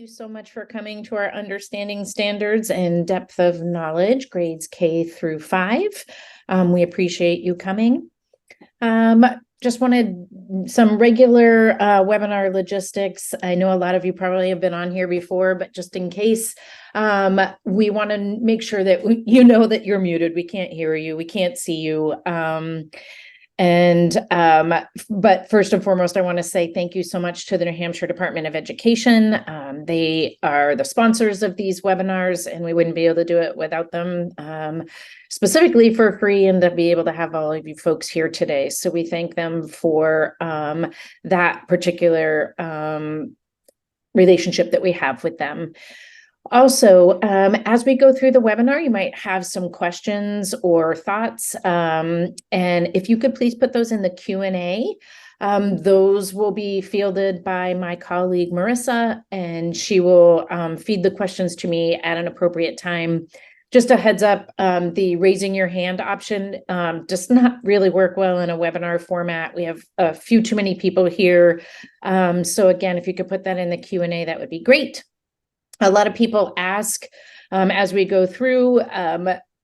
you so much for coming to our Understanding Standards and Depth of Knowledge, grades K through 5. We appreciate you coming. Just wanted some regular webinar logistics. I know a lot of you probably have been on here before, but just in case, we want to make sure that you know that you're muted. We can't hear you. We can't see you. But first and foremost, I want to say thank you so much to the New Hampshire Department of Education. They are the sponsors of these webinars, and we wouldn't be able to do it without them, specifically for free, and to be able to have all of you folks here today. So we thank them for that particular relationship that we have with them. Also, as we go through the webinar, you might have some questions or thoughts. And if you could please put those in the Q&A, those will be fielded by my colleague, Marissa, and she will feed the questions to me at an appropriate time. Just a heads up, the raising your hand option does not really work well in a webinar format. We have a few too many people here. So again, if you could put that in the Q&A, that would be great. A lot of people ask as we go through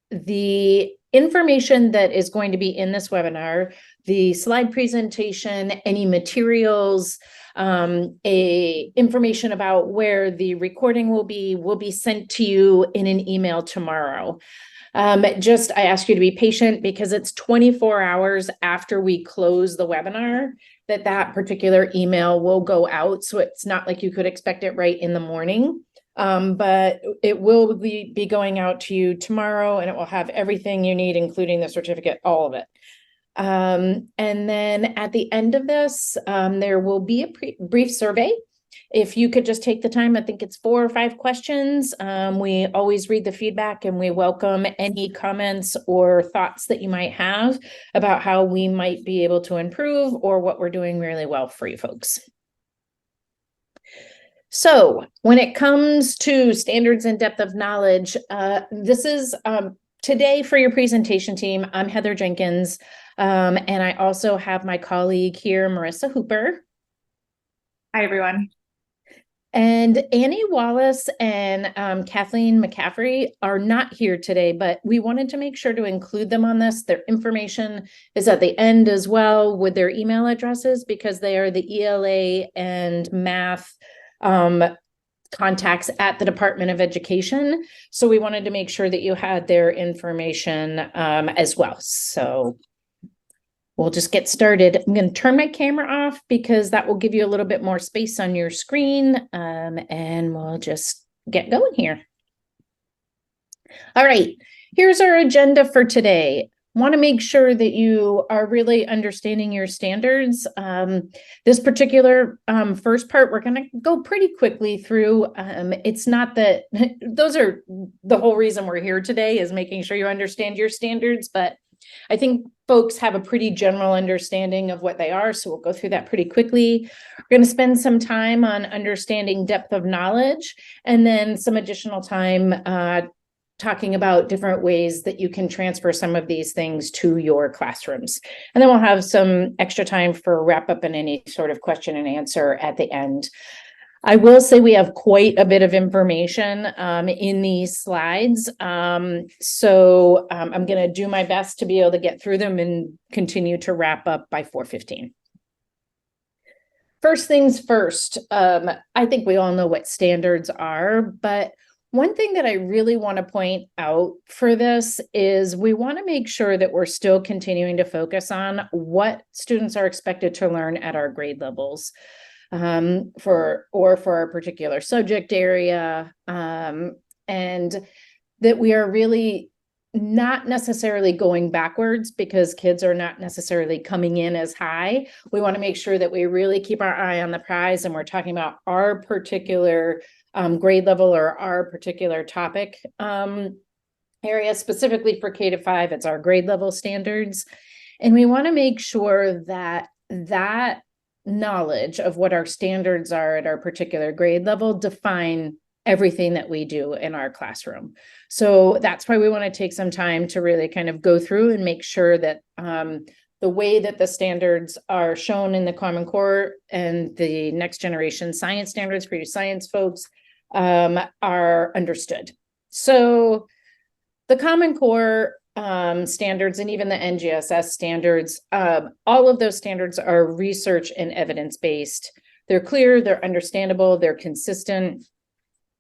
the information that is going to be in this webinar, the slide presentation, any materials, information about where the recording will be sent to you in an email tomorrow. I ask you to be patient because it's 24 hours after we close the webinar that particular email will go out. So it's not like you could expect it right in the morning. But it will be going out to you tomorrow, and it will have everything you need, including the certificate, all of it. And then at the end of this, there will be a brief survey. If you could just take the time, I think it's 4 or 5 questions. We always read the feedback, and we welcome any comments or thoughts that you might have about how we might be able to improve or what we're doing really well for you folks. So when it comes to standards and depth of knowledge, this is today for your presentation team. I'm Heather Jenkins, and I also have my colleague here, Marissa Hooper. Hi, everyone. And Annie Wallace and Kathleen McCaffrey are not here today, but we wanted to make sure to include them on this. Their information is at the end as well with their email addresses, because they are the ELA and math contacts at the Department of Education. So we wanted to make sure that you had their information as well. So we'll just get started. I'm going to turn my camera off because that will give you a little bit more space on your screen, and we'll just get going here. All right, here's our agenda for today. Want to make sure that you are really understanding your standards. This particular first part, we're going to go pretty quickly through. It's not that those are the whole reason we're here today, is making sure you understand your standards, but I think folks have a pretty general understanding of what they are, so we'll go through that pretty quickly. We're going to spend some time on understanding depth of knowledge, and then some additional time talking about different ways that you can transfer some of these things to your classrooms. And then we'll have some extra time for wrap up and any sort of question and answer at the end. I will say we have quite a bit of information in these slides. So I'm going to do my best to be able to get through them and continue to wrap up by 4:15. First things first, I think we all know what standards are, but one thing that I really want to point out for this is we want to make sure that we're still continuing to focus on what students are expected to learn at our grade levels for our particular subject area, and that we are really not necessarily going backwards because kids are not necessarily coming in as high. We want to make sure that we really keep our eye on the prize, and we're talking about our particular grade level or our particular topic area. Specifically for K-5, it's our grade level standards. And we want to make sure that that knowledge of what our standards are at our particular grade level define everything that we do in our classroom. So that's why we want to take some time to really kind of go through and make sure that the way that the standards are shown in the Common Core and the next generation science standards for you science folks are understood. So the Common Core standards and even the NGSS standards, all of those standards are research and evidence-based. They're clear, they're understandable, they're consistent.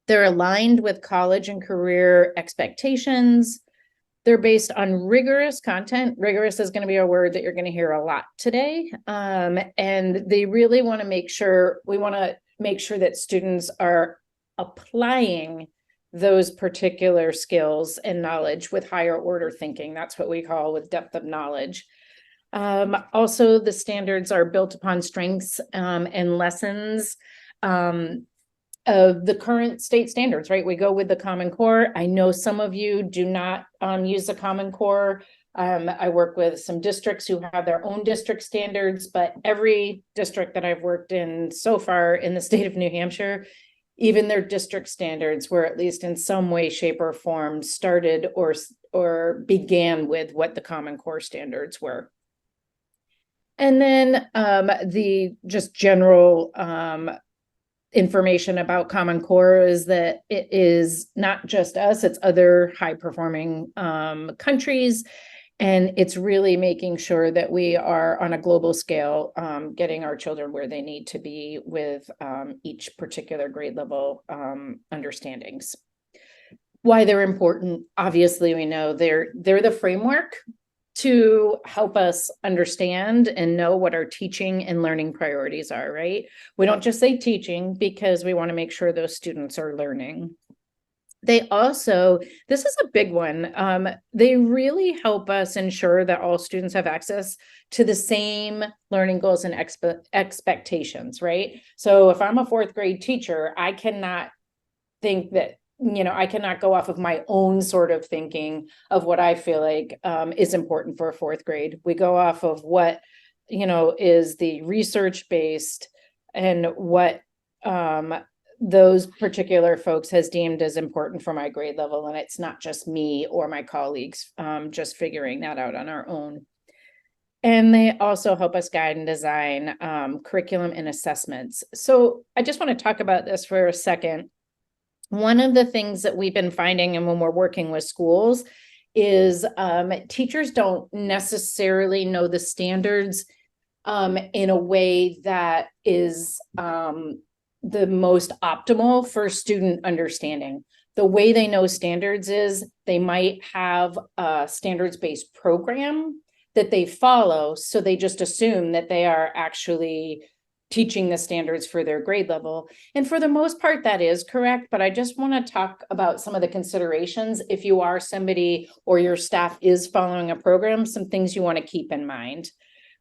They're aligned with college and career expectations. They're based on rigorous content. Rigorous is going to be a word that you're going to hear a lot today. And they really want to make sure, we want to make sure that students are applying those particular skills and knowledge with higher order thinking. That's what we call with depth of knowledge. Also, the standards are built upon strengths and lessons of the current state standards, right? We go with the Common Core. I know some of you do not use the Common Core. I work with some districts who have their own district standards, but every district that I've worked in so far in the state of New Hampshire, even their district standards were at least in some way, shape, or form started or began with what the Common Core standards were. And then the just general information about Common Core is that it is not just us, it's other high-performing countries. And it's really making sure that we are on a global scale, getting our children where they need to be with each particular grade level understandings. Why they're important, obviously, we know they're the framework to help us understand and know what our teaching and learning priorities are, right? We don't just say teaching because we want to make sure those students are learning. They also, this is a big one, they really help us ensure that all students have access to the same learning goals and expectations, right? So if I'm a fourth grade teacher, I cannot think that, I cannot go off of my own sort of thinking of what I feel like is important for a fourth grade. We go off of what, is the research-based and what those particular folks has deemed as important for my grade level. And it's not just me or my colleagues just figuring that out on our own. And they also help us guide and design curriculum and assessments. So I just want to talk about this for a second. One of the things that we've been finding, and when we're working with schools, is teachers don't necessarily know the standards in a way that is the most optimal for student understanding. The way they know standards is they might have a standards-based program that they follow, so they just assume that they are actually teaching the standards for their grade level. And for the most part, that is correct, but I just want to talk about some of the considerations if you are somebody or your staff is following a program, some things you want to keep in mind,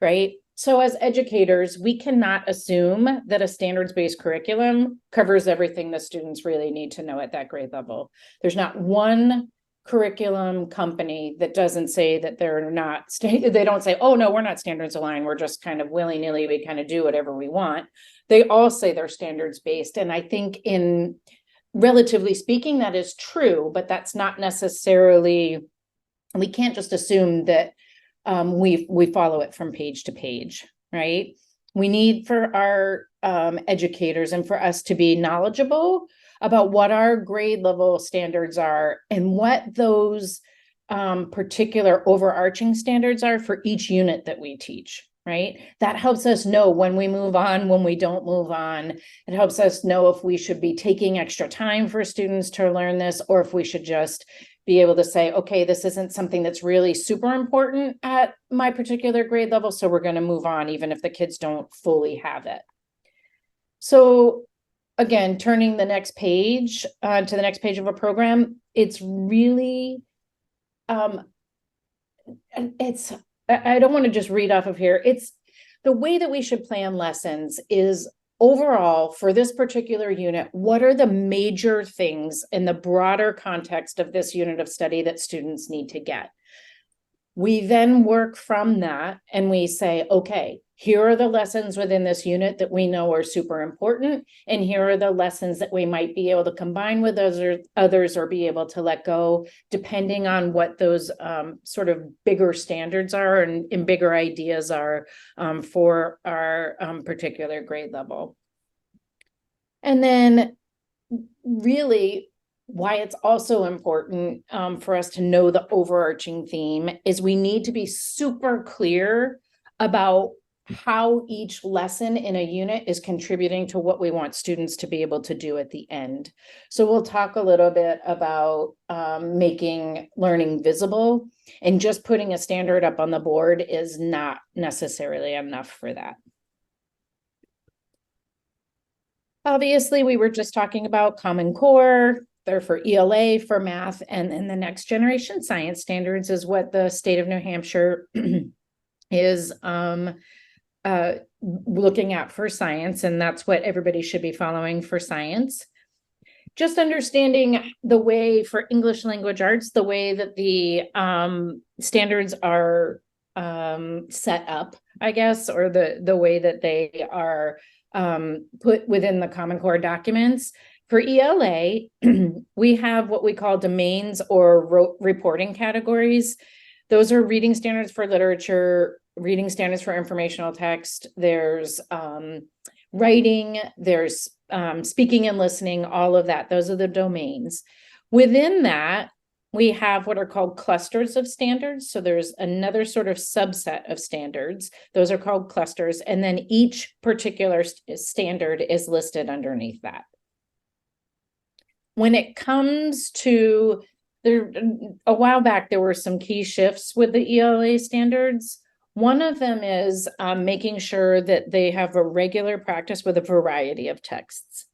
right? So as educators, we cannot assume that a standards-based curriculum covers everything the students really need to know at that grade level. There's not one curriculum company that doesn't say that they're not, they don't say, oh no, we're not standards aligned, we're just kind of willy-nilly, we kind of do whatever we want. They all say they're standards based. And I think in relatively speaking, that is true, but that's not necessarily, we can't just assume that we follow it from page to page, right? We need for our educators and for us to be knowledgeable about what our grade level standards are and what those particular overarching standards are for each unit that we teach, right? That helps us know when we move on, when we don't move on. It helps us know if we should be taking extra time for students to learn this, or if we should just be able to say, okay, this isn't something that's really super important at my particular grade level, so we're going to move on, even if the kids don't fully have it. So again, turning the next page to the next page of a program, it's really, I don't want to just read off of here. It's the way that we should plan lessons is overall for this particular unit, what are the major things in the broader context of this unit of study that students need to get? We then work from that and we say, okay, here are the lessons within this unit that we know are super important. And here are the lessons that we might be able to combine with others or be able to let go, depending on what those sort of bigger standards are and bigger ideas are for our particular grade level. And then really why it's also important for us to know the overarching theme is we need to be super clear about how each lesson in a unit is contributing to what we want students to be able to do at the end. So we'll talk a little bit about making learning visible, and just putting a standard up on the board is not necessarily enough for that. Obviously, we were just talking about Common Core. They're for ELA, for math, and then the next generation science standards is what the state of New Hampshire is looking at for science, and that's what everybody should be following for science. Just understanding the way for English language arts, the way that the standards are set up, I guess, or the way that they are put within the Common Core documents. For ELA, we have what we call domains or reporting categories. Those are reading standards for literature, reading standards for informational text. There's writing, there's speaking and listening, all of that. Those are the domains. Within that, we have what are called clusters of standards. So there's another sort of subset of standards. Those are called clusters. And then each particular standard is listed underneath that. When it comes to a while back, there were some key shifts with the ELA standards. One of them is making sure that they have a regular practice with a variety of texts,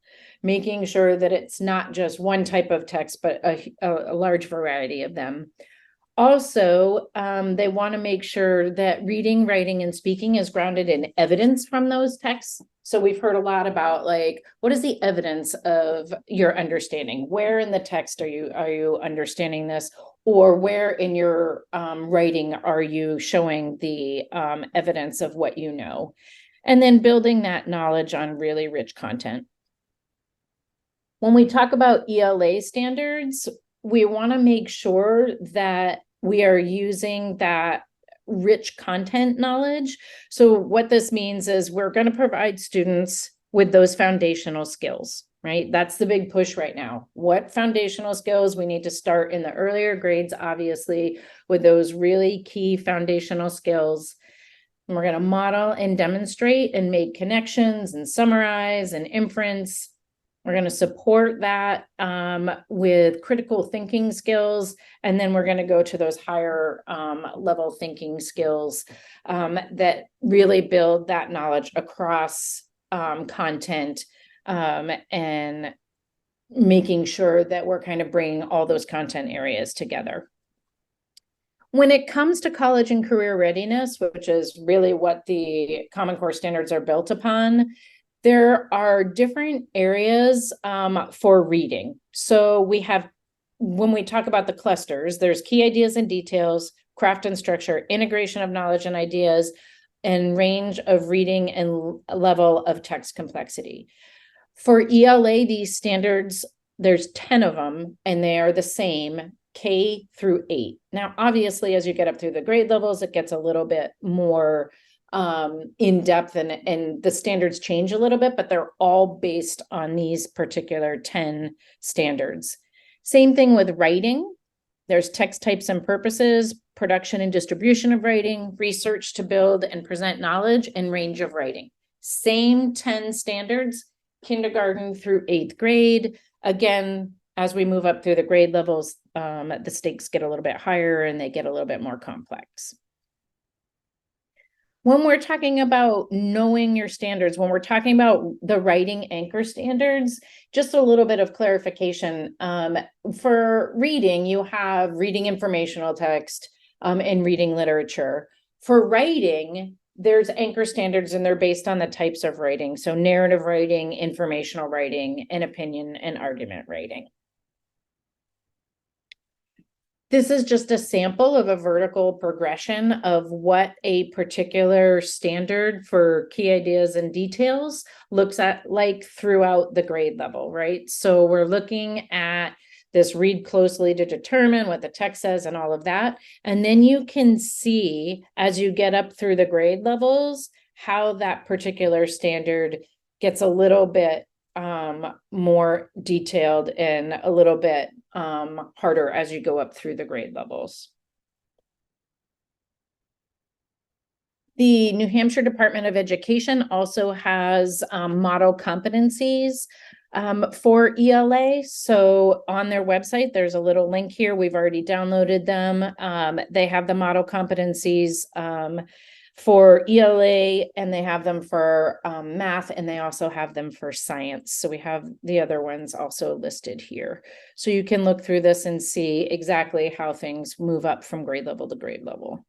making sure that it's not just one type of text, but a large variety of them. Also, they want to make sure that reading, writing, and speaking is grounded in evidence from those texts. So we've heard a lot about, like, what is the evidence of your understanding? Where in the text are you understanding this? Or where in your writing are you showing the evidence of what you know? And then building that knowledge on really rich content. When we talk about ELA standards, we want to make sure that we are using that rich content knowledge. So what this means is we're going to provide students with those foundational skills, right? That's the big push right now. What foundational skills? We need to start in the earlier grades, obviously, with those really key foundational skills. And we're going to model and demonstrate and make connections and summarize and inference. We're going to support that with critical thinking skills, and then we're going to go to those higher level thinking skills that really build that knowledge across content and making sure that we're kind of bringing all those content areas together. When it comes to college and career readiness, which is really what the Common Core standards are built upon, there are different areas for reading. So we have, when we talk about the clusters, there's key ideas and details, craft and structure, integration of knowledge and ideas, and range of reading and level of text complexity. For ELA, these standards, there's 10 of them, and they are the same, K through 8. Now, obviously, as you get up through the grade levels, it gets a little bit more in depth, and the standards change a little bit, but they're all based on these particular 10 standards. Same thing with writing. There's text types and purposes, production and distribution of writing, research to build and present knowledge, and range of writing. Same 10 standards, kindergarten through 8th grade. Again, as we move up through the grade levels, the stakes get a little bit higher and they get a little bit more complex. When we're talking about knowing your standards, when we're talking about the writing anchor standards, just a little bit of clarification. For reading, you have reading informational text and reading literature. For writing, there's anchor standards, and they're based on the types of writing. So narrative writing, informational writing, and opinion and argument writing. This is just a sample of a vertical progression of what a particular standard for key ideas and details looks at like throughout the grade level, right? So we're looking at this read closely to determine what the text says and all of that. And then you can see as you get up through the grade levels, how that particular standard gets a little bit more detailed and a little bit harder as you go up through the grade levels. The New Hampshire Department of Education also has model competencies for ELA. So on their website, there's a little link here. We've already downloaded them. They have the model competencies for ELA, and they have them for math, and they also have them for science. So we have the other ones also listed here. So you can look through this and see exactly how things move up from grade level to grade level.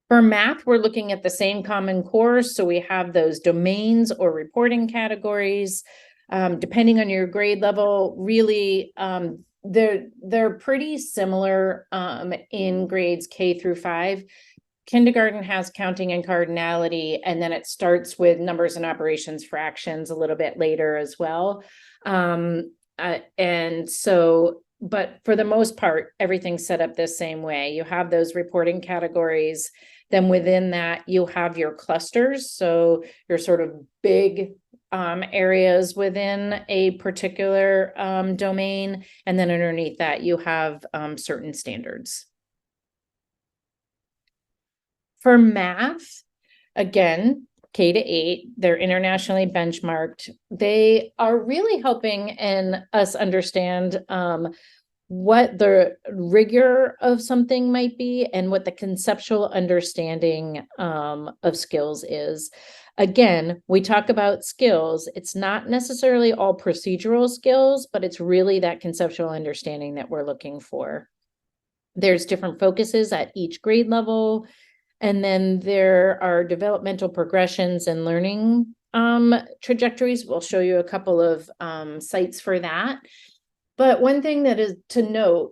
For math, we're looking at the same Common Core. So we have those domains or reporting categories. Depending on your grade level, really, they're pretty similar in grades K through 5. Kindergarten has counting and cardinality, and then it starts with numbers and operations, fractions a little bit later as well. And so, but for the most part, everything's set up the same way. You have those reporting categories. Then within that, you have your clusters. So your sort of big areas within a particular domain. And then underneath that, you have certain standards. For math, again, K to 8, they're internationally benchmarked. They are really helping us understand what the rigor of something might be and what the conceptual understanding of skills is. Again, we talk about skills. It's not necessarily all procedural skills, but it's really that conceptual understanding that we're looking for. There's different focuses at each grade level. And then there are developmental progressions and learning trajectories. We'll show you a couple of sites for that. But one thing that is to note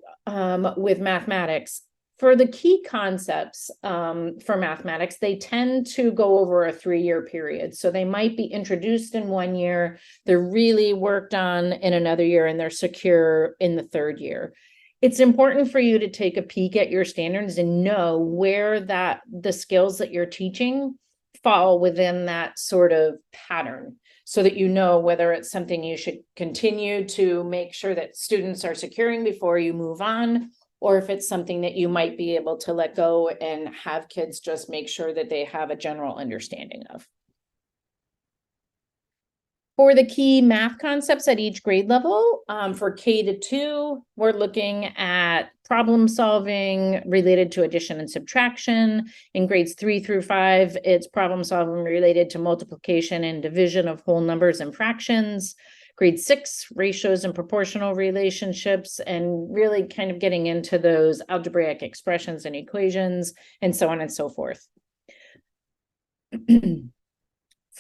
with mathematics, for the key concepts for mathematics, they tend to go over a 3-year period. So they might be introduced in 1 year, they're really worked on in another year, and they're secure in the 3rd year. It's important for you to take a peek at your standards and know where the skills that you're teaching fall within that sort of pattern, so that you know whether it's something you should continue to make sure that students are securing before you move on, or if it's something that you might be able to let go and have kids just make sure that they have a general understanding of. For the key math concepts at each grade level, for K to 2, we're looking at problem solving related to addition and subtraction. In grades 3 through 5, it's problem solving related to multiplication and division of whole numbers and fractions. Grade 6, ratios and proportional relationships, and really kind of getting into those algebraic expressions and equations, and so on and so forth.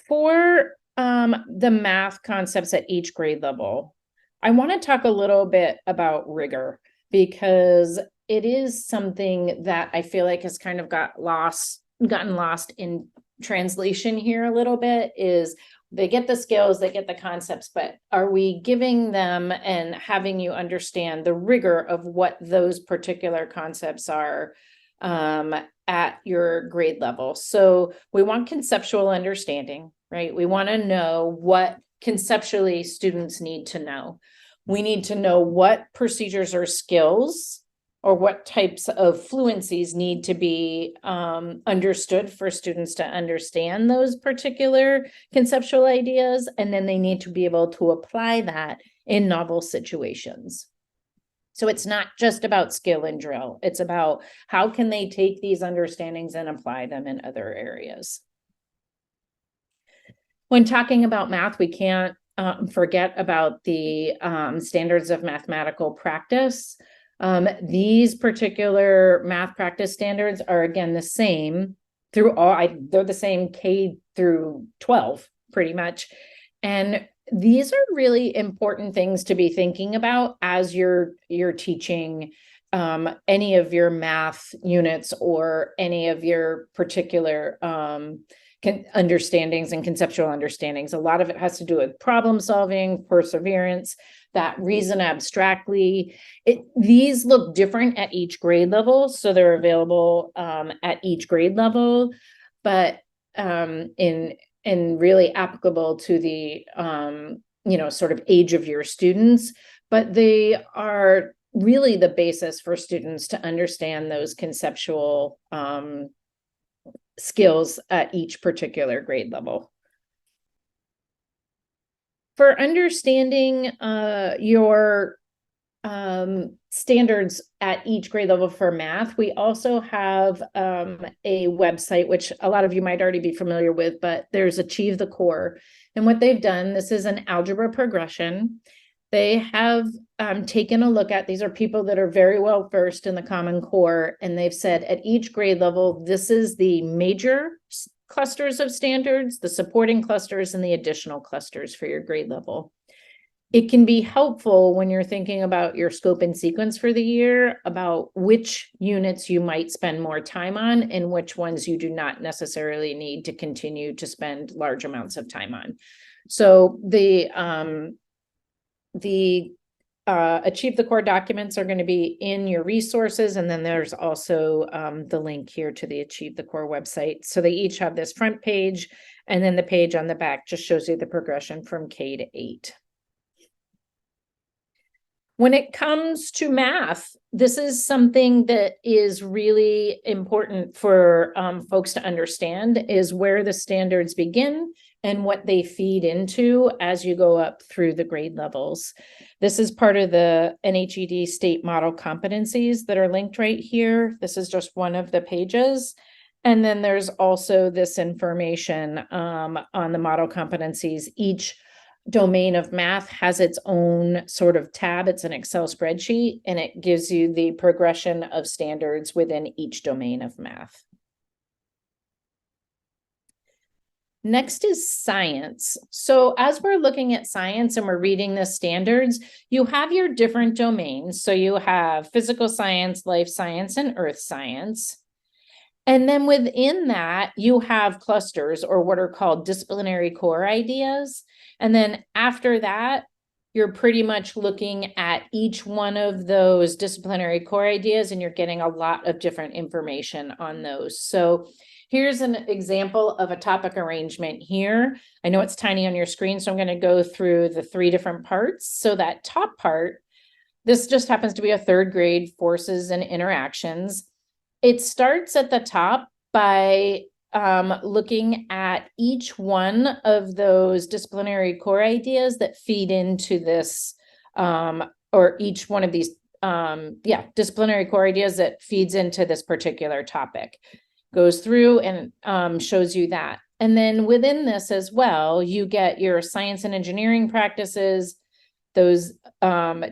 For the math concepts at each grade level, I want to talk a little bit about rigor, because it is something that I feel like has kind of gotten lost in translation here a little bit. Is they get the skills, they get the concepts, but are we giving them and having you understand the rigor of what those particular concepts are at your grade level? So we want conceptual understanding, right? We want to know what conceptually students need to know. We need to know what procedures or skills or what types of fluencies need to be understood for students to understand those particular conceptual ideas. And then they need to be able to apply that in novel situations. So it's not just about skill and drill. It's about how can they take these understandings and apply them in other areas. When talking about math, we can't forget about the standards of mathematical practice. These particular math practice standards are, again, the same through they're the same K through 12, pretty much. And these are really important things to be thinking about as you're teaching any of your math units or any of your particular understandings and conceptual understandings. A lot of it has to do with problem solving, perseverance, that reason abstractly. These look different at each grade level, so they're available at each grade level. But in and really applicable to the, sort of age of your students, but they are really the basis for students to understand those conceptual skills at each particular grade level. For understanding your standards at each grade level for math, we also have a website, which a lot of you might already be familiar with, but there's Achieve the Core. And what they've done, this is an algebra progression. They have taken a look at, these are people that are very well versed in the Common Core, and they've said at each grade level, this is the major clusters of standards, the supporting clusters, and the additional clusters for your grade level. It can be helpful when you're thinking about your scope and sequence for the year, about which units you might spend more time on and which ones you do not necessarily need to continue to spend large amounts of time on. So the Achieve the Core documents are going to be in your resources, and then there's also the link here to the Achieve the Core website. So they each have this front page, and then the page on the back just shows you the progression from K to 8. When it comes to math, this is something that is really important for folks to understand, is where the standards begin and what they feed into as you go up through the grade levels. This is part of the NHED state model competencies that are linked right here. This is just one of the pages. And then there's also this information on the model competencies. Each domain of math has its own sort of tab. It's an Excel spreadsheet, and it gives you the progression of standards within each domain of math. Next is science. So as we're looking at science and we're reading the standards, you have your different domains. So you have physical science, life science, and earth science. And then within that, you have clusters, or what are called disciplinary core ideas. And then after that, you're pretty much looking at each one of those disciplinary core ideas, and you're getting a lot of different information on those. So here's an example of a topic arrangement here. I know it's tiny on your screen, so I'm going to go through the 3 different parts. So that top part, this just happens to be a 3rd grade forces and interactions. It starts at the top by looking at each one of those disciplinary core ideas that feed into this, or each one of these, disciplinary core ideas that feeds into this particular topic. Goes through and shows you that. And then within this as well, you get your science and engineering practices, those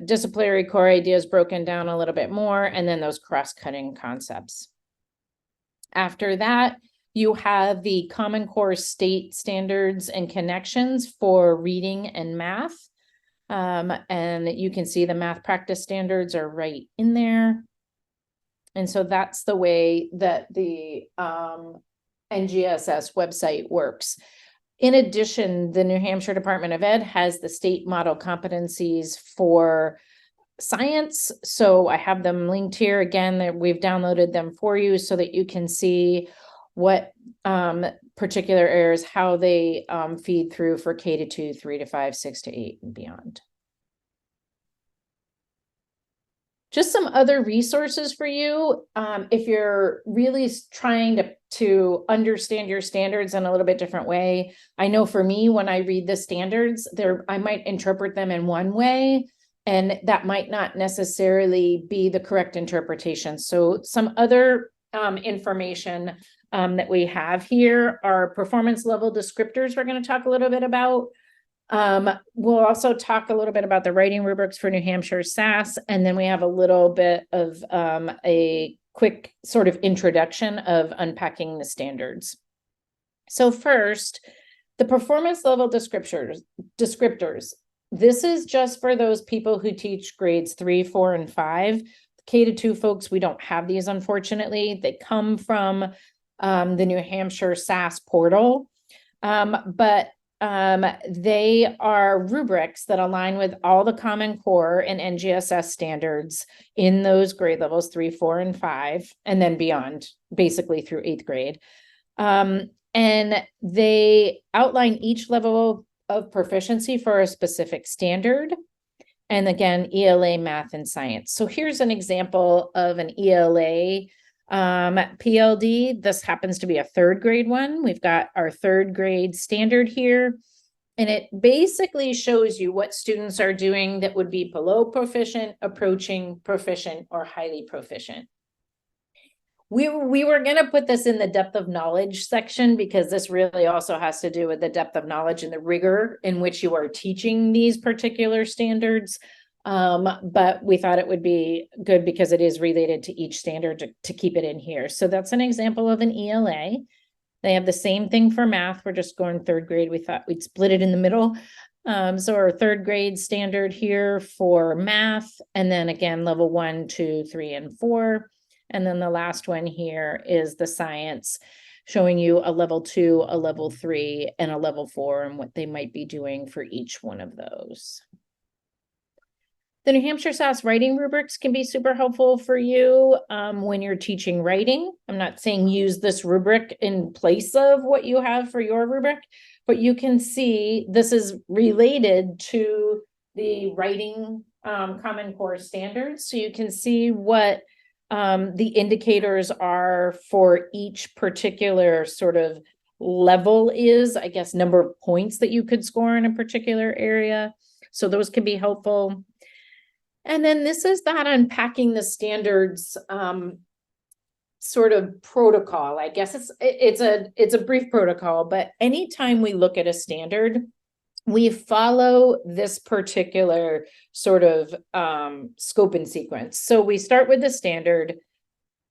disciplinary core ideas broken down a little bit more, and then those cross-cutting concepts. After that, you have the Common Core state standards and connections for reading and math. And you can see the math practice standards are right in there. And so that's the way that the NGSS website works. In addition, the New Hampshire Department of Ed has the state model competencies for science. So I have them linked here again, that we've downloaded them for you so that you can see what particular areas, how they feed through for K to 2, 3 to 5, 6 to 8 and beyond. Just some other resources for you. If you're really trying to understand your standards in a little bit different way. I know for me, when I read the standards, I might interpret them in one way, and that might not necessarily be the correct interpretation. So some other information that we have here are performance level descriptors we're going to talk a little bit about. We'll also talk a little bit about the writing rubrics for New Hampshire SAS, and then we have a little bit of a quick sort of introduction of unpacking the standards. So first, the performance level descriptors. This is just for those people who teach grades 3, 4, and 5. K to 2 folks, we don't have these, unfortunately. They come from the New Hampshire SAS portal, but they are rubrics that align with all the Common Core and NGSS standards in those grade levels 3, 4, and 5, and then beyond, basically through 8th grade. And they outline each level of proficiency for a specific standard. And again, ELA, math, and science. So here's an example of an ELA PLD. This happens to be a third grade one. We've got our third grade standard here. And it basically shows you what students are doing that would be below proficient, approaching proficient, or highly proficient. We were going to put this in the depth of knowledge section because this really also has to do with the depth of knowledge and the rigor in which you are teaching these particular standards. But we thought it would be good because it is related to each standard to keep it in here. So that's an example of an ELA. They have the same thing for math. We're just going third grade. We thought we'd split it in the middle. So our third grade standard here for math, and then again, level 1, 2, 3, and 4. And then the last one here is the science, showing you a level 2, a level 3, and a level 4, and what they might be doing for each one of those. The New Hampshire SAS writing rubrics can be super helpful for you when you're teaching writing. I'm not saying use this rubric in place of what you have for your rubric, but you can see this is related to the writing Common Core standards. So you can see what the indicators are for each particular sort of level is, I guess, number of points that you could score in a particular area. So those can be helpful. And then this is that unpacking the standards sort of protocol. I guess it's a brief protocol, but anytime we look at a standard, we follow this particular sort of scope and sequence. So we start with the standard.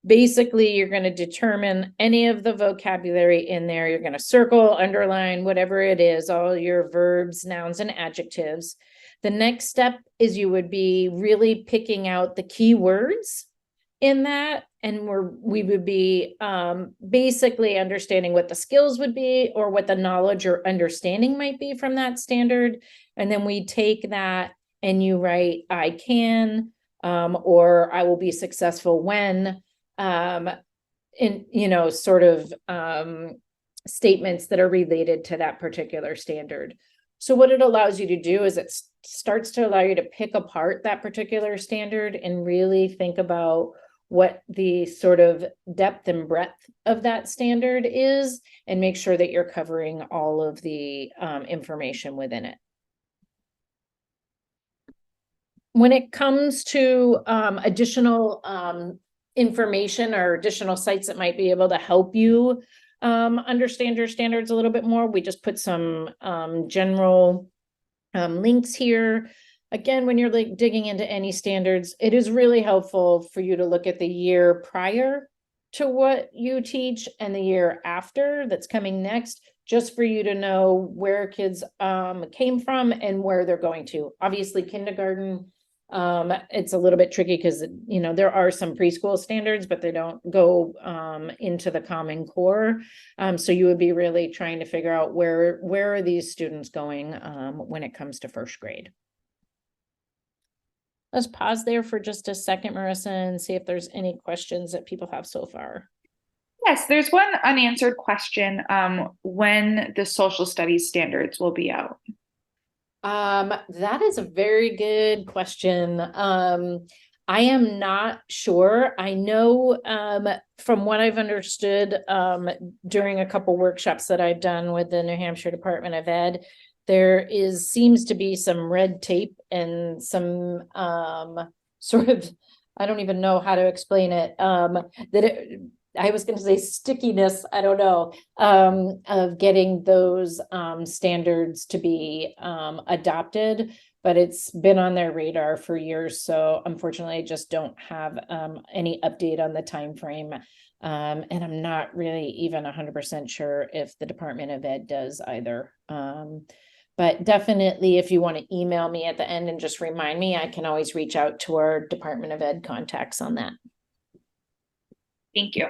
Basically, you're going to determine any of the vocabulary in there. You're going to circle, underline, whatever it is, all your verbs, nouns, and adjectives. The next step is you would be really picking out the key words in that, and we would be basically understanding what the skills would be or what the knowledge or understanding might be from that standard. And then we take that and you write, I can, or I will be successful when, in, sort of statements that are related to that particular standard. So what it allows you to do is it starts to allow you to pick apart that particular standard and really think about what the sort of depth and breadth of that standard is, and make sure that you're covering all of the information within it. When it comes to additional information or additional sites that might be able to help you understand your standards a little bit more, we just put some general links here. Again, when you're like digging into any standards, it is really helpful for you to look at the year prior to what you teach and the year after that's coming next, just for you to know where kids came from and where they're going to. Obviously, kindergarten, it's a little bit tricky because, there are some preschool standards, but they don't go into the Common Core. So you would be really trying to figure out where are these students going when it comes to first grade. Let's pause there for just a second, Marissa, and see if there's any questions that people have so far. Yes, there's one unanswered question, when the social studies standards will be out. That is a very good question. I am not sure. I know from what I've understood during a couple workshops that I've done with the New Hampshire Department of Ed, there seems to be some red tape and some sort of, I don't even know how to explain it, I was going to say stickiness, I don't know, of getting those standards to be adopted, but it's been on their radar for years. So unfortunately, I just don't have any update on the time frame. And I'm not really even 100% sure if the Department of Ed does either. But definitely, if you want to email me at the end and just remind me, I can always reach out to our Department of Ed contacts on that. Thank you.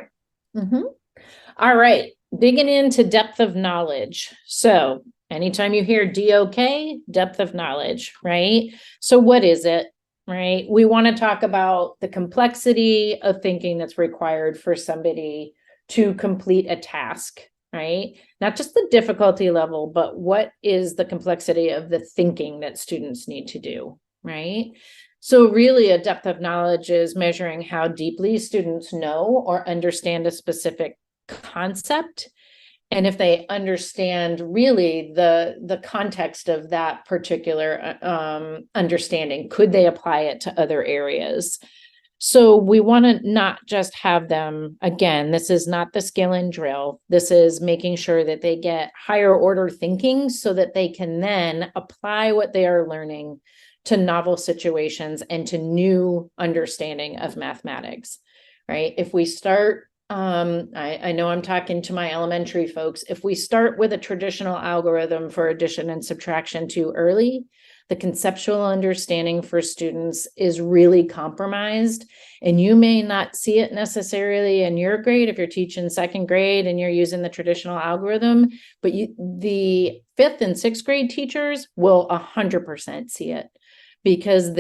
All right, digging into depth of knowledge. So anytime you hear DOK, depth of knowledge, right? So what is it, right? We want to talk about the complexity of thinking that's required for somebody to complete a task right? Not just the difficulty level, but what is the complexity of the thinking that students need to do, right? So really a depth of knowledge is measuring how deeply students know or understand a specific concept. And if they understand really the context of that particular understanding, could they apply it to other areas? So we want to not just have them, again, this is not the skill and drill. This is making sure that they get higher order thinking so that they can then apply what they are learning to novel situations and to new understanding of mathematics, right? If we start, I know I'm talking to my elementary folks, if we start with a traditional algorithm for addition and subtraction too early, the conceptual understanding for students is really compromised. And you may not see it necessarily in your grade if you're teaching second grade and you're using the traditional algorithm, but the fifth and sixth grade teachers will 100% see it because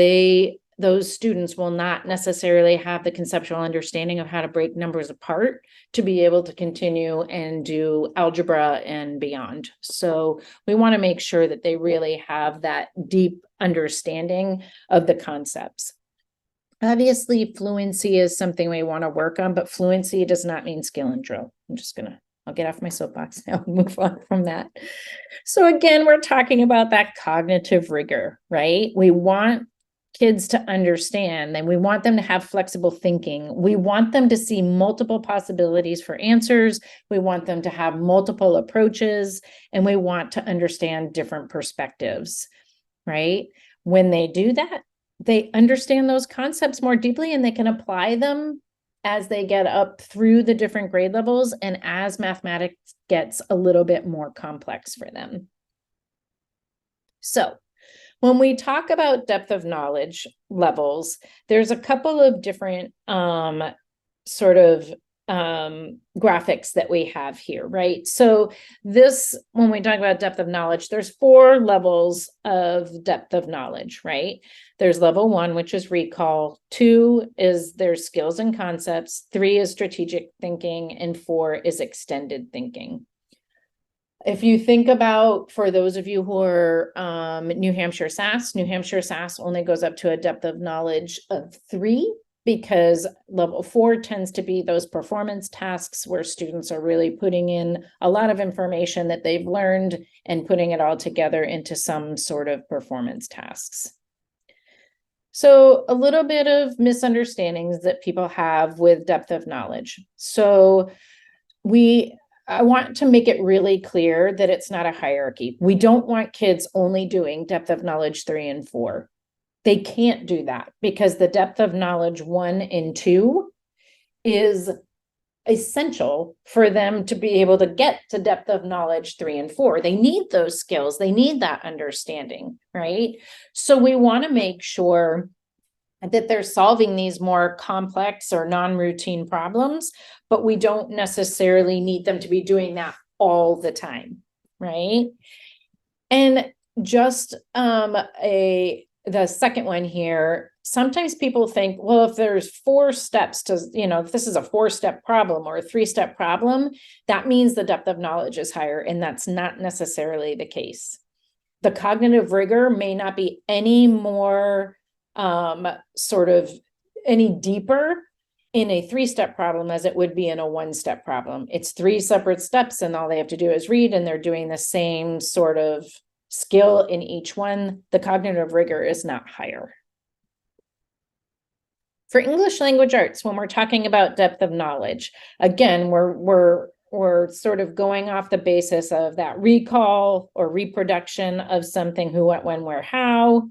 those students will not necessarily have the conceptual understanding of how to break numbers apart to be able to continue and do algebra and beyond. So we want to make sure that they really have that deep understanding of the concepts. Obviously, fluency is something we want to work on, but fluency does not mean skill and drill. I'll get off my soapbox now and move on from that. So again, we're talking about that cognitive rigor, right? We want kids to understand and we want them to have flexible thinking. We want them to see multiple possibilities for answers. We want them to have multiple approaches and we want to understand different perspectives, right? When they do that, they understand those concepts more deeply and they can apply them as they get up through the different grade levels and as mathematics gets a little bit more complex for them. So when we talk about depth of knowledge levels, there's a couple of different sort of graphics that we have here, right? So when we talk about depth of knowledge, there's 4 levels of depth of knowledge, right? There's level 1, which is recall. 2 is their skills and concepts. 3 is strategic thinking, and 4 is extended thinking. If you think about, for those of you who are New Hampshire SAS only goes up to a depth of knowledge of 3, because level 4 tends to be those performance tasks where students are really putting in a lot of information that they've learned and putting it all together into some sort of performance tasks. So a little bit of misunderstandings that people have with depth of knowledge. So I want to make it really clear that it's not a hierarchy. We don't want kids only doing depth of knowledge 3 and 4. They can't do that because the depth of knowledge 1 and 2 is essential for them to be able to get to depth of knowledge 3 and 4. They need those skills. They need that understanding, right? So we want to make sure that they're solving these more complex or non-routine problems, but we don't necessarily need them to be doing that all the time, right? And just the second one here, sometimes people think, well, if there's 4 steps to, if this is a 4-step problem or a 3-step problem, that means the depth of knowledge is higher, and that's not necessarily the case. The cognitive rigor may not be any more any deeper in a 3-step problem as it would be in a 1-step problem. It's 3 separate steps and all they have to do is read, and they're doing the same sort of skill in each one. The cognitive rigor is not higher. For English language arts, when we're talking about depth of knowledge, again, we're sort of going off the basis of that recall or reproduction of something, who, what, when, where, how.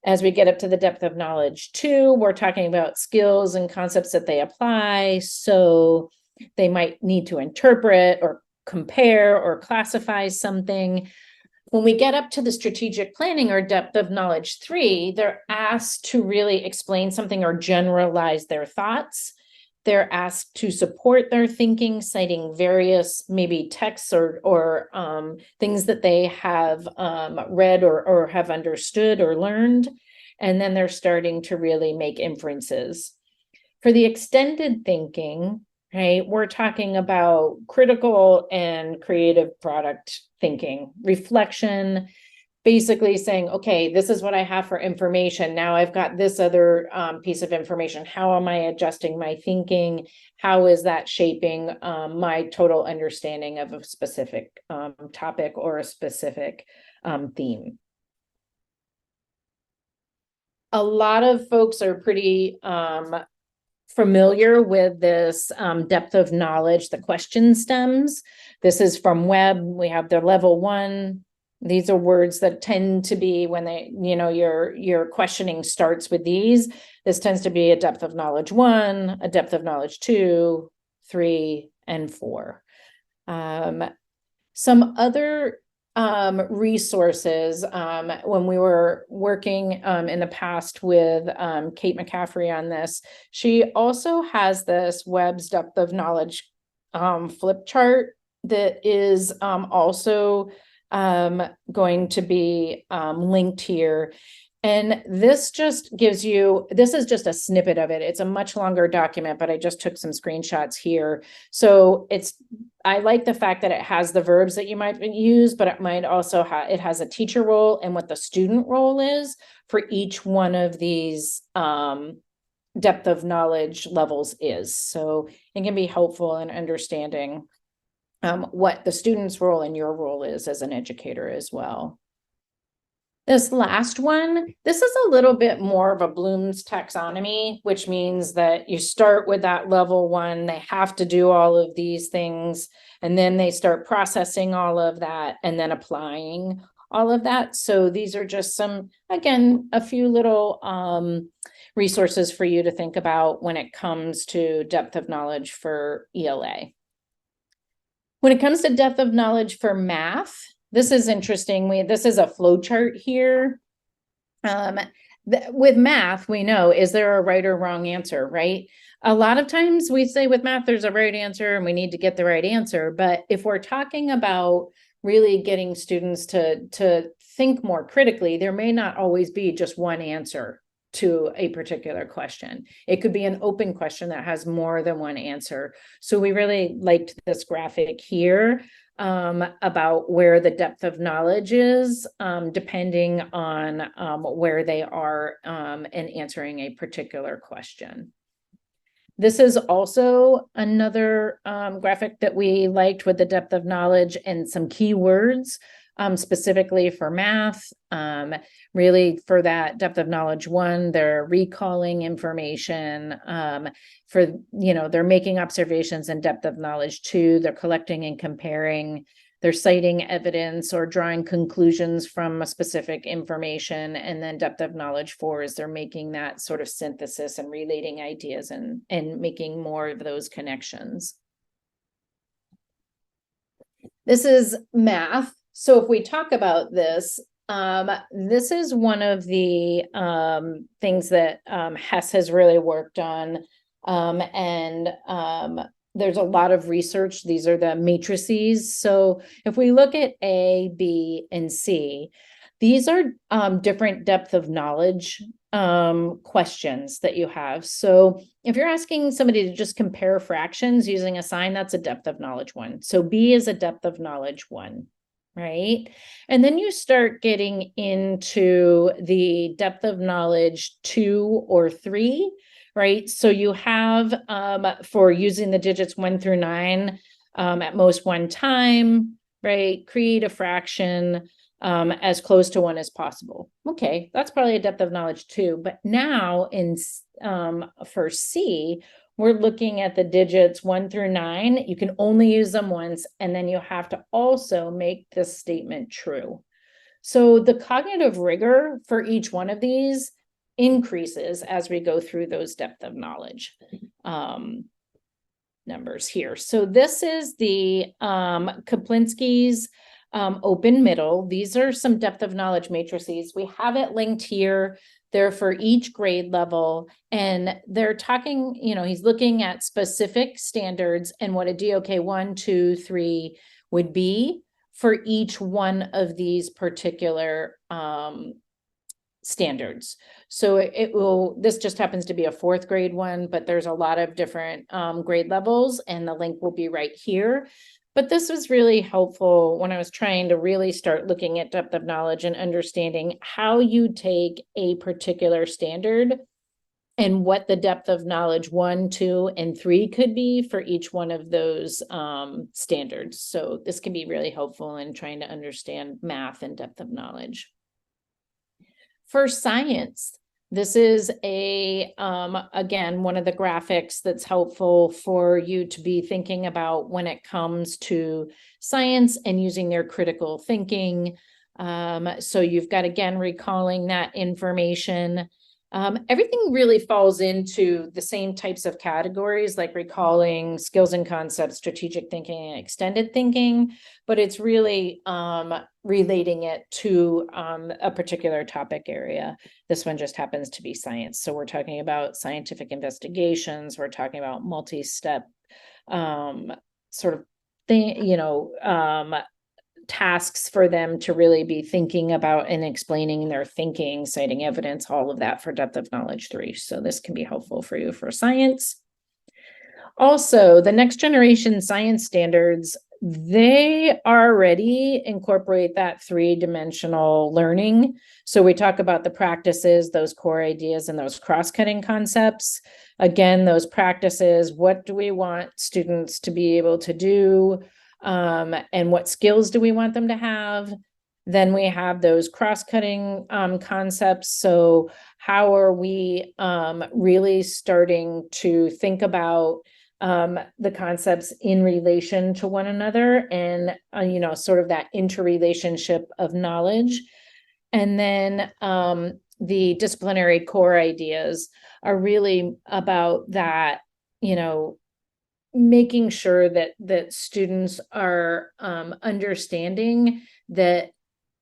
As we get up to the depth of knowledge 2, we're talking about skills and concepts that they apply. So they might need to interpret or compare or classify something. When we get up to the strategic planning or depth of knowledge 3, they're asked to really explain something or generalize their thoughts. They're asked to support their thinking, citing various maybe texts or things that they have read or have understood or learned. And then they're starting to really make inferences. For the extended thinking, right? We're talking about critical and creative product thinking, reflection, basically saying, okay, this is what I have for information. Now I've got this other piece of information. How am I adjusting my thinking? How is that shaping my total understanding of a specific topic or a specific theme? A lot of folks are pretty familiar with this depth of knowledge, the question stems. This is from Webb. We have the level 1. These are words that tend to be when they, your questioning starts with these. This tends to be a depth of knowledge 1, a depth of knowledge 2, 3, and 4. Some other resources when we were working in the past with Kate McCaffrey on this, she also has this Webb's depth of knowledge flip chart that is also going to be linked here. And this just gives you, this is just a snippet of it. It's a much longer document, but I just took some screenshots here. So I like the fact that it has the verbs that you might use, but it might also it has a teacher role and what the student role is for each one of these depth of knowledge levels is. So it can be helpful in understanding what the student's role and your role is as an educator as well. This last one, this is a little bit more of a Bloom's taxonomy, which means that you start with that level 1, they have to do all of these things, and then they start processing all of that and then applying all of that. So these are just some, again, a few little resources for you to think about when it comes to depth of knowledge for ELA. When it comes to depth of knowledge for math, this is interesting. This is a flow chart here. With math, we know, is there a right or wrong answer, right? A lot of times we say with math, there's a right answer and we need to get the right answer. But if we're talking about really getting students to think more critically, there may not always be just one answer to a particular question. It could be an open question that has more than one answer. So we really liked this graphic here about where the depth of knowledge is, depending on where they are in answering a particular question. This is also another graphic that we liked with the depth of knowledge and some keywords specifically for math. Really for that depth of knowledge 1, they're recalling information. They're making observations in depth of knowledge 2, they're collecting and comparing, they're citing evidence or drawing conclusions from a specific information. And then depth of knowledge 4 is they're making that sort of synthesis and relating ideas and making more of those connections. This is math. So if we talk about this, this is one of the things that Hess has really worked on. There's a lot of research. These are the matrices. So if we look at A, B, and C, these are different depth of knowledge questions that you have. So if you're asking somebody to just compare fractions using a sign, that's a depth of knowledge 1. So B is a depth of knowledge 1. Right? And then you start getting into the depth of knowledge 2 or 3, right? So you have for using the digits 1 through 9 at most one time, right? Create a fraction as close to 1 as possible. Okay, that's probably a depth of knowledge 2. But now for C, we're looking at the digits 1 through 9. You can only use them once, and then you have to also make this statement true. So the cognitive rigor for each one of these increases as we go through those depth of knowledge numbers here. So this is the Kaplinsky's open middle. These are some depth of knowledge matrices. We have it linked here. They're for each grade level, and they're talking, he's looking at specific standards and what a DOK 1, 2, 3 would be for each one of these particular standards. So it will, this just happens to be a fourth grade one, but there's a lot of different grade levels, and the link will be right here. But this was really helpful when I was trying to really start looking at depth of knowledge and understanding how you take a particular standard and what the depth of knowledge 1, 2, and 3 could be for each one of those standards. So this can be really helpful in trying to understand math and depth of knowledge. For science, this is again, one of the graphics that's helpful for you to be thinking about when it comes to science and using their critical thinking. So you've got, again, recalling that information. Everything really falls into the same types of categories, like recalling, skills and concepts, strategic thinking, and extended thinking, but it's really relating it to a particular topic area. This one just happens to be science. So we're talking about scientific investigations. We're talking about multi-step sort of thing, tasks for them to really be thinking about and explaining their thinking, citing evidence, all of that for depth of knowledge 3. So this can be helpful for you for science. Also, the next generation science standards, they already incorporate that 3-dimensional learning. So we talk about the practices, those core ideas, and those cross-cutting concepts. Again, those practices, what do we want students to be able to do? And what skills do we want them to have? Then we have those cross-cutting concepts. So how are we really starting to think about the concepts in relation to one another, and sort of that interrelationship of knowledge? And then the disciplinary core ideas are really about that, making sure that students are understanding that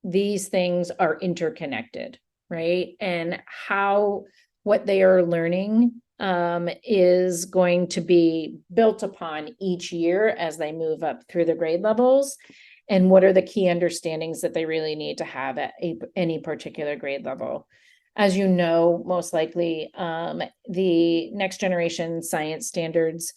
these things are interconnected, right? And how what they are learning is going to be built upon each year as they move up through the grade levels, and what are the key understandings that they really need to have at any particular grade level. As you know, most likely the next generation science standards,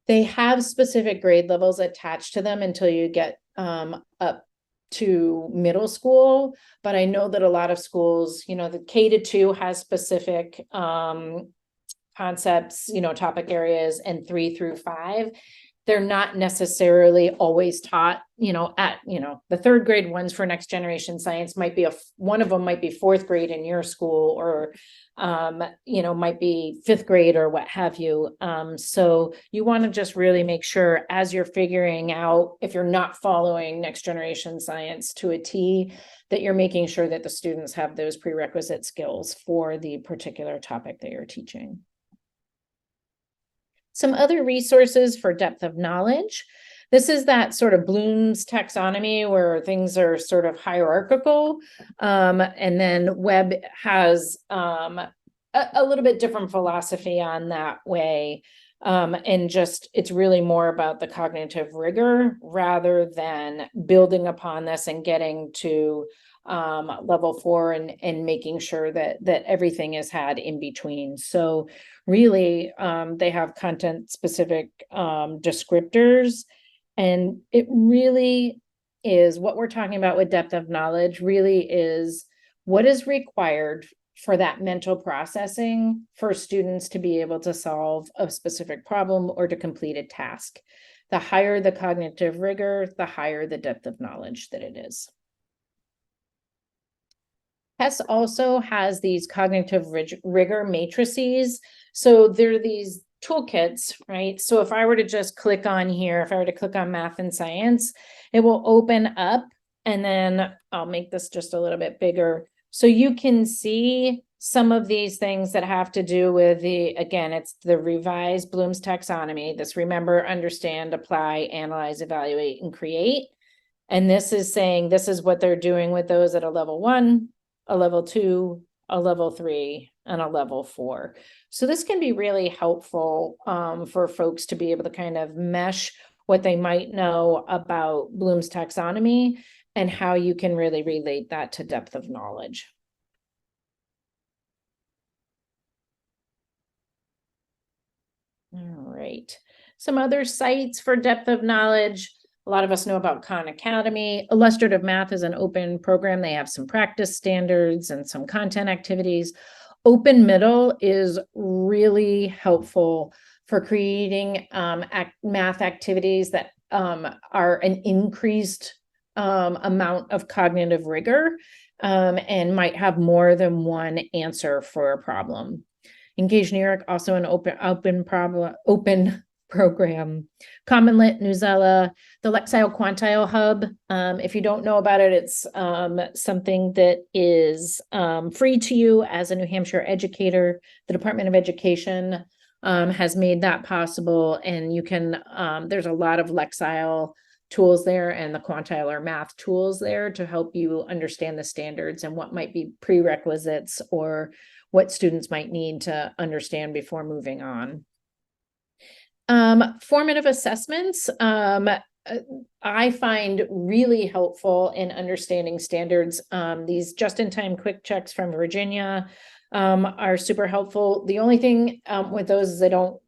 they have specific grade levels attached to them until you get up to middle school. But I know that a lot of schools, the K-2 has specific concepts, topic areas, and 3 through 5. They're not necessarily always taught, at, the third grade ones for next generation science might be one of them might be fourth grade in your school, or, might be fifth grade or what have you. So you want to just really make sure as you're figuring out, if you're not following next generation science to a T, that you're making sure that the students have those prerequisite skills for the particular topic that you're teaching. Some other resources for depth of knowledge. This is that sort of Bloom's taxonomy where things are sort of hierarchical. And then Webb has a little bit different philosophy on that way. And just, it's really more about the cognitive rigor rather than building upon this and getting to level 4 and making sure that everything is had in between. So really, they have content specific descriptors, and it really is what we're talking about with depth of knowledge really is what is required for that mental processing for students to be able to solve a specific problem or to complete a task. The higher the cognitive rigor, the higher the depth of knowledge that it is. TESS also has these cognitive rigor matrices. So there are these toolkits, right? So if I were to just click on here, if I were to click on math and science, it will open up, and then I'll make this just a little bit bigger. So you can see some of these things that have to do with again, it's the revised Bloom's taxonomy, this remember, understand, apply, analyze, evaluate, and create. And this is saying this is what they're doing with those at a level 1, a level 2, a level 3, and a level 4. So this can be really helpful for folks to be able to kind of mesh what they might know about Bloom's taxonomy and how you can really relate that to depth of knowledge. right. Some other sites for depth of knowledge. A lot of us know about Khan Academy. Illustrative Math is an open program. They have some practice standards and some content activities. Open Middle is really helpful for creating math activities that are an increased amount of cognitive rigor and might have more than one answer for a problem. Engage New York, also an open program. Common Lit, Newsella, the Lexile Quantile Hub. If you don't know about it, it's something that is free to you as a New Hampshire educator. The Department of Education has made that possible, and you can, there's a lot of Lexile tools there and the quantile or math tools there to help you understand the standards and what might be prerequisites or what students might need to understand before moving on. Formative assessments, I find really helpful in understanding standards. These just-in-time quick checks from Virginia are super helpful. The only thing with those is they don't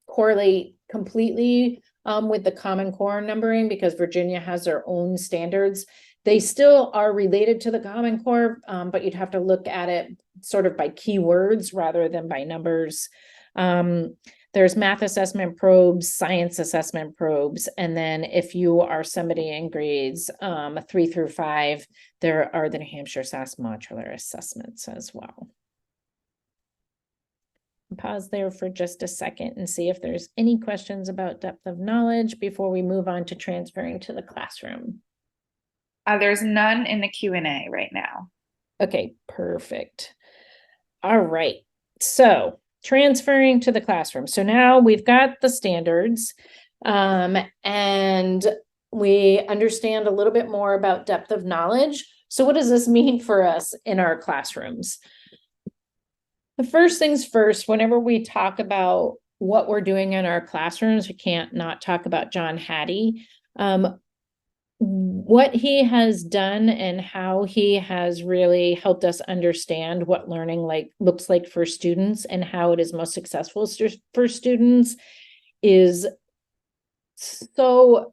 correlate completely with the Common Core numbering because Virginia has their own standards. They still are related to the Common Core, but you'd have to look at it sort of by keywords rather than by numbers. There's math assessment probes, science assessment probes, and then if you are somebody in grades 3 through 5, there are the New Hampshire SAS modular assessments as well. Pause there for just a second and see if there's any questions about depth of knowledge before we move on to transferring to the classroom. There's none in the Q&A right now. Okay, perfect. All right, so transferring to the classroom. So now we've got the standards and we understand a little bit more about depth of knowledge. So what does this mean for us in our classrooms? The first things first, whenever we talk about what we're doing in our classrooms, we can't not talk about John Hattie. What he has done and how he has really helped us understand what learning looks like for students and how it is most successful for students is so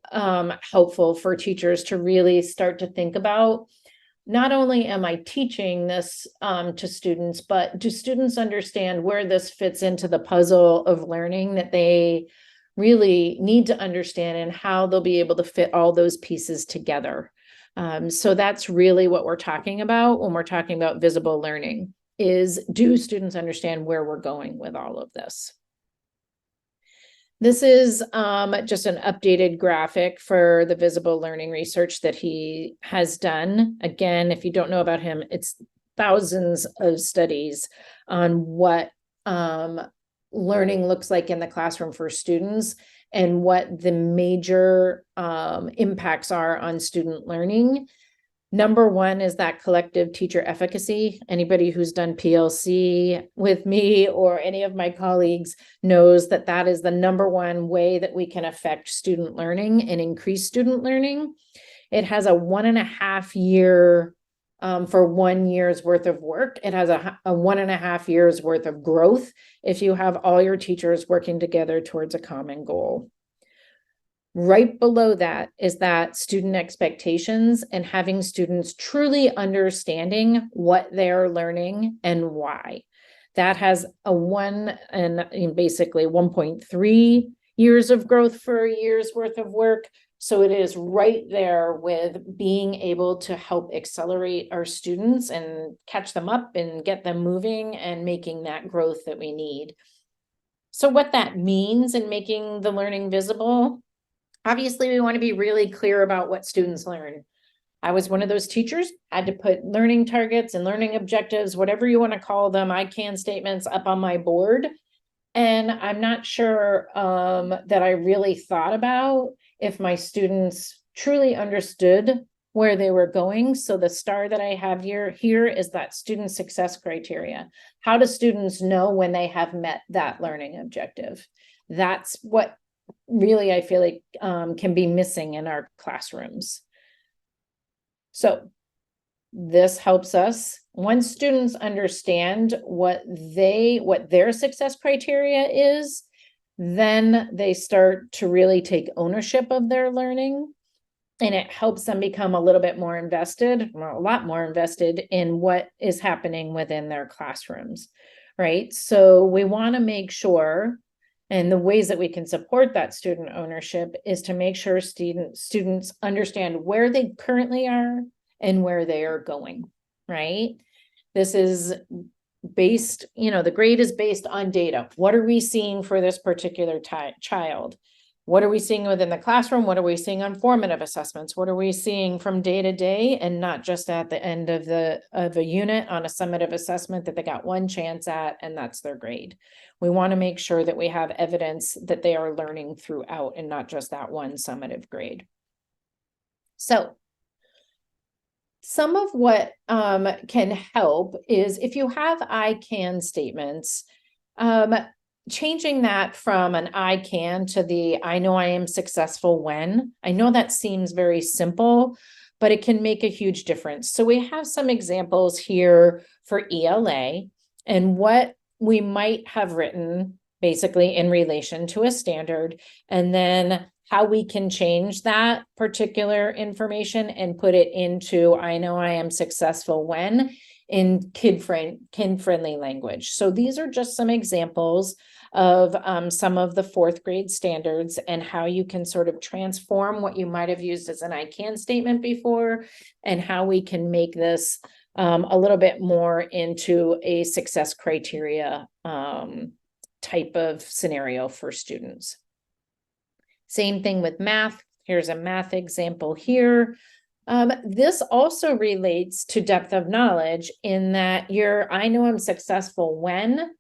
helpful for teachers to really start to think about. Not only am I teaching this to students, but do students understand where this fits into the puzzle of learning that they really need to understand and how they'll be able to fit all those pieces together. So that's really what we're talking about when we're talking about visible learning is, do students understand where we're going with all of this? This is just an updated graphic for the visible learning research that he has done. Again, if you don't know about him, it's thousands of studies on what learning looks like in the classroom for students and what the major impacts are on student learning. Number one is that collective teacher efficacy. Anybody who's done PLC with me or any of my colleagues knows that that is the number one way that we can affect student learning and increase student learning. It has a 1.5 year for 1 year's worth of work. It has a 1.5 years worth of growth if you have all your teachers working together towards a common goal. Right below that is that student expectations and having students truly understanding what they're learning and why. That has a basically 1.3 years of growth for a year's worth of work. So it is right there with being able to help accelerate our students and catch them up and get them moving and making that growth that we need. So what that means in making the learning visible, obviously we want to be really clear about what students learn. I was one of those teachers, had to put learning targets and learning objectives, whatever you want to call them, I can statements up on my board. And I'm not sure that I really thought about if my students truly understood where they were going. So the star that I have here is that student success criteria. How do students know when they have met that learning objective? That's what really I feel like can be missing in our classrooms. So this helps us, once students understand what their success criteria is, then they start to really take ownership of their learning. And it helps them become a little bit more invested, well, a lot more invested in what is happening within their classrooms, right? So we want to make sure, and the ways that we can support that student ownership is to make sure students understand where they currently are and where they are going, right? This is based, the grade is based on data. What are we seeing for this particular child? What are we seeing within the classroom? What are we seeing on formative assessments? What are we seeing from day to day and not just at the end of a unit on a summative assessment that they got one chance at and that's their grade? We want to make sure that we have evidence that they are learning throughout and not just that one summative grade. So some of what can help is if you have I can statements, changing that from an I can to the I know I am successful when. I know that seems very simple, but it can make a huge difference. So we have some examples here for ELA and what we might have written basically in relation to a standard, and then how we can change that particular information and put it into I know I am successful when in kid-friendly language. So these are just some examples of some of the fourth grade standards and how you can sort of transform what you might have used as an I can statement before and how we can make this a little bit more into a success criteria type of scenario for students. Same thing with math. Here's a math example here. This also relates to depth of knowledge in that your I know I'm successful when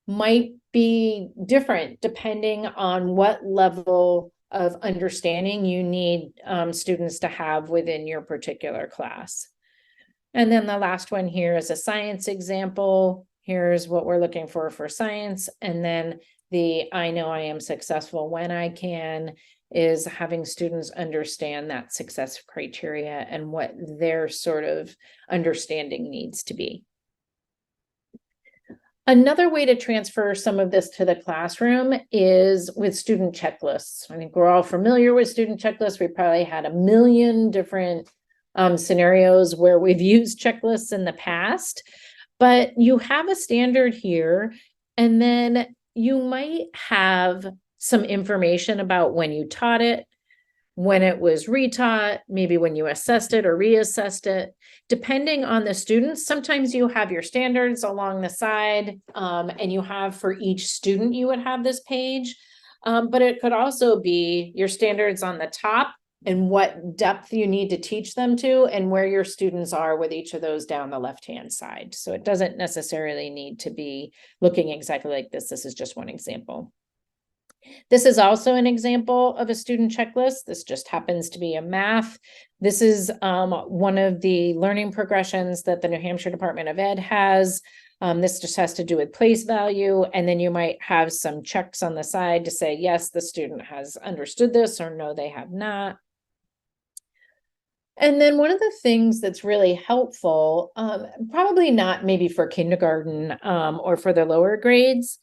might be different depending on what level of understanding you need students to have within your particular class. And then the last one here is a science example. Here's what we're looking for science. And then the I know I am successful when I can is having students understand that success criteria and what their sort of understanding needs to be. Another way to transfer some of this to the classroom is with student checklists. I think we're all familiar with student checklists. We probably had a million different scenarios where we've used checklists in the past, but you have a standard here, and then you might have some information about when you taught it, when it was retaught, maybe when you assessed it or reassessed it. Depending on the students, sometimes you have your standards along the side, and you have for each student, you would have this page, but it could also be your standards on the top and what depth you need to teach them to and where your students are with each of those down the left-hand side. So it doesn't necessarily need to be looking exactly like this. This is just one example. This is also an example of a student checklist. This just happens to be a math. This is one of the learning progressions that the New Hampshire Department of Ed has. This just has to do with place value. And then you might have some checks on the side to say, yes, the student has understood this, or no, they have not. And then one of the things that's really helpful, probably not maybe for kindergarten or for the lower grades,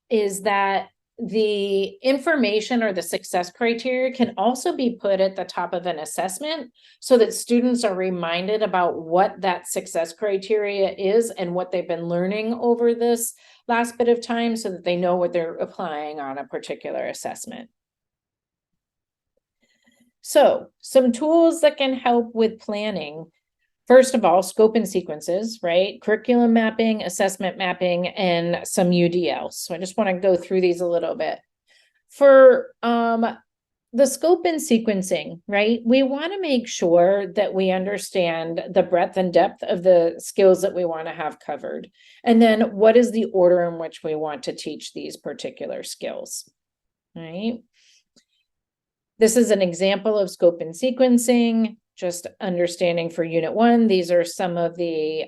is that the information or the success criteria can also be put at the top of an assessment so that students are reminded about what that success criteria is and what they've been learning over this last bit of time so that they know what they're applying on a particular assessment. So some tools that can help with planning. First of all, scope and sequences, right? Curriculum mapping, assessment mapping, and some UDL. So I just want to go through these a little bit. For the scope and sequencing, right? We want to make sure that we understand the breadth and depth of the skills that we want to have covered. And then what is the order in which we want to teach these particular skills, right? This is an example of scope and sequencing. Just understanding for Unit 1, these are some of the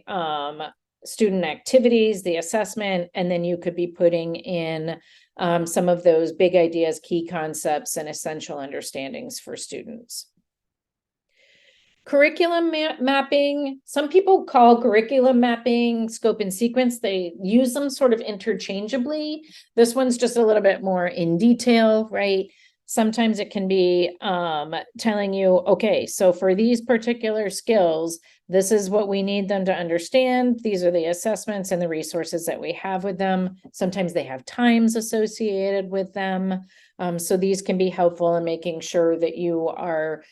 student activities, the assessment, and then you could be putting in some of those big ideas, key concepts, and essential understandings for students. Curriculum mapping, some people call curriculum mapping scope and sequence. They use them sort of interchangeably. This one's just a little bit more in detail, right? Sometimes it can be telling you, okay, so for these particular skills, this is what we need them to understand. These are the assessments and the resources that we have with them. Sometimes they have times associated with them. So these can be helpful in making sure that you are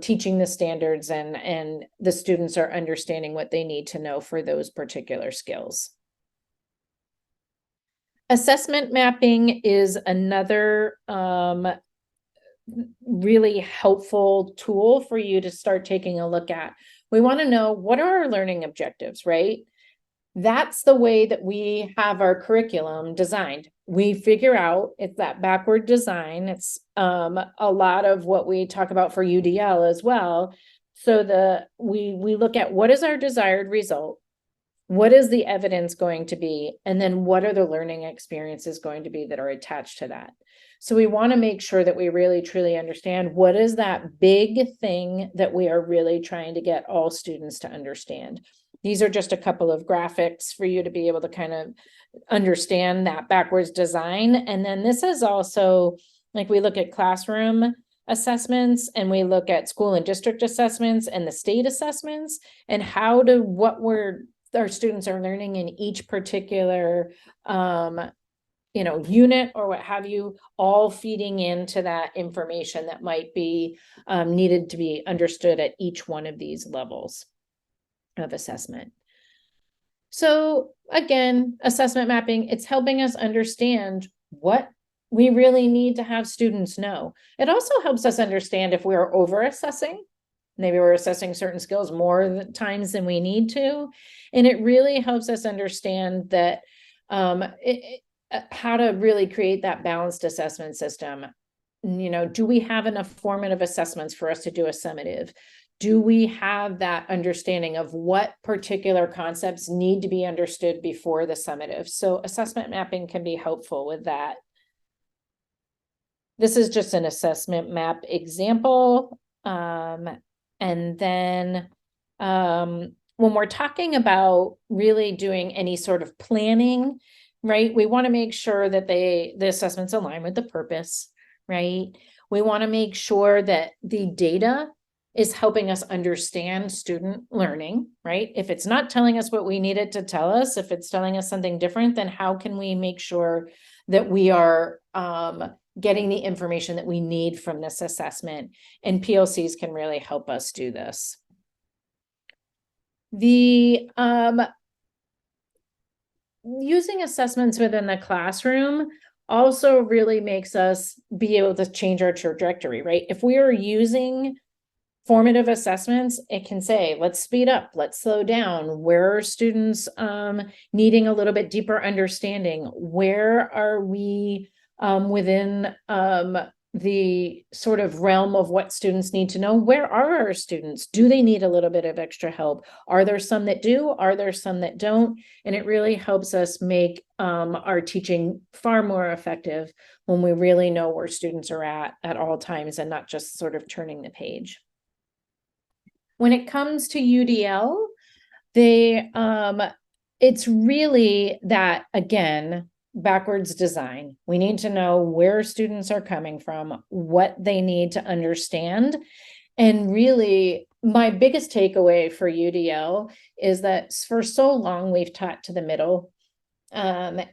teaching the standards and the students are understanding what they need to know for those particular skills. Assessment mapping is another really helpful tool for you to start taking a look at. We want to know, what are our learning objectives, right? That's the way that we have our curriculum designed. We figure out, it's that backward design. It's a lot of what we talk about for UDL as well. So we look at, what is our desired result? What is the evidence going to be? And then what are the learning experiences going to be that are attached to that? So we want to make sure that we really truly understand, what is that big thing that we are really trying to get all students to understand. These are just a couple of graphics for you to be able to kind of understand that backwards design. And then this is also, like, we look at classroom assessments and we look at school and district assessments and the state assessments, and what our students are learning in each particular unit or what have you, all feeding into that information that might be needed to be understood at each one of these levels of assessment. So again, assessment mapping, it's helping us understand what we really need to have students know. It also helps us understand if we're over assessing. Maybe we're assessing certain skills more times than we need to. And it really helps us understand that how to really create that balanced assessment system. Do we have enough formative assessments for us to do a summative? Do we have that understanding of what particular concepts need to be understood before the summative? So assessment mapping can be helpful with that. This is just an assessment map example. And then when we're talking about really doing any sort of planning, right, we want to make sure that the assessments align with the purpose, right? We want to make sure that the data is helping us understand student learning, right? If it's not telling us what we need it to tell us, if it's telling us something different, then how can we make sure that we are getting the information that we need from this assessment? And PLCs can really help us do this. The using assessments within the classroom also really makes us be able to change our trajectory, right? If we are using formative assessments, it can say, let's speed up, let's slow down. Where are students needing a little bit deeper understanding? Where are we within the sort of realm of what students need to know? Where are our students? Do they need a little bit of extra help? Are there some that do? Are there some that don't? And it really helps us make our teaching far more effective when we really know where students are at all times, and not just sort of turning the page. When it comes to UDL, it's really that, again, backwards design. We need to know where students are coming from, what they need to understand. And really, my biggest takeaway for UDL is that for so long we've taught to the middle. And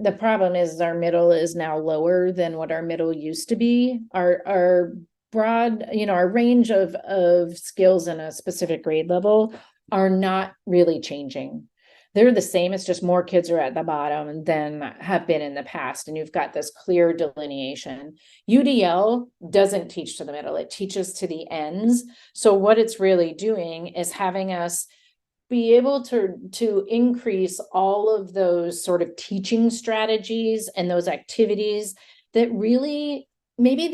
the problem is our middle is now lower than what our middle used to be. Our broad, our range of skills in a specific grade level are not really changing. They're the same. It's just more kids are at the bottom than have been in the past. And you've got this clear delineation. UDL doesn't teach to the middle. It teaches to the ends. So what it's really doing is having us be able to increase all of those sort of teaching strategies and those activities that really, maybe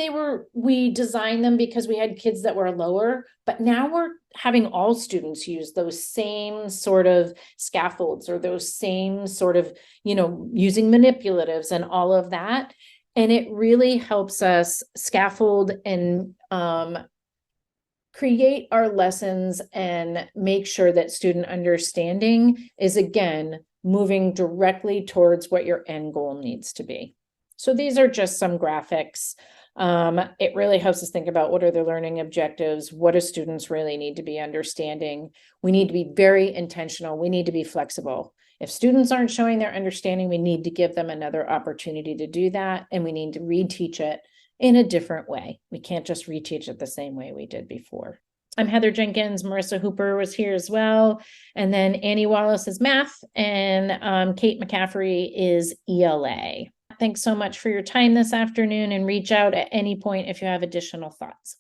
we designed them because we had kids that were lower, but now we're having all students use those same sort of scaffolds, or those same sort of, using manipulatives and all of that. And it really helps us scaffold and create our lessons and make sure that student understanding is, again, moving directly towards what your end goal needs to be. So these are just some graphics. It really helps us think about what are the learning objectives, what do students really need to be understanding. We need to be very intentional. We need to be flexible. If students aren't showing their understanding, we need to give them another opportunity to do that, and we need to reteach it in a different way. We can't just reteach it the same way we did before. I'm Heather Jenkins. Marissa Hooper was here as well. And then Annie Wallace is math, and Kate McCaffrey is ELA. Thanks so much for your time this afternoon, and reach out at any point if you have additional thoughts.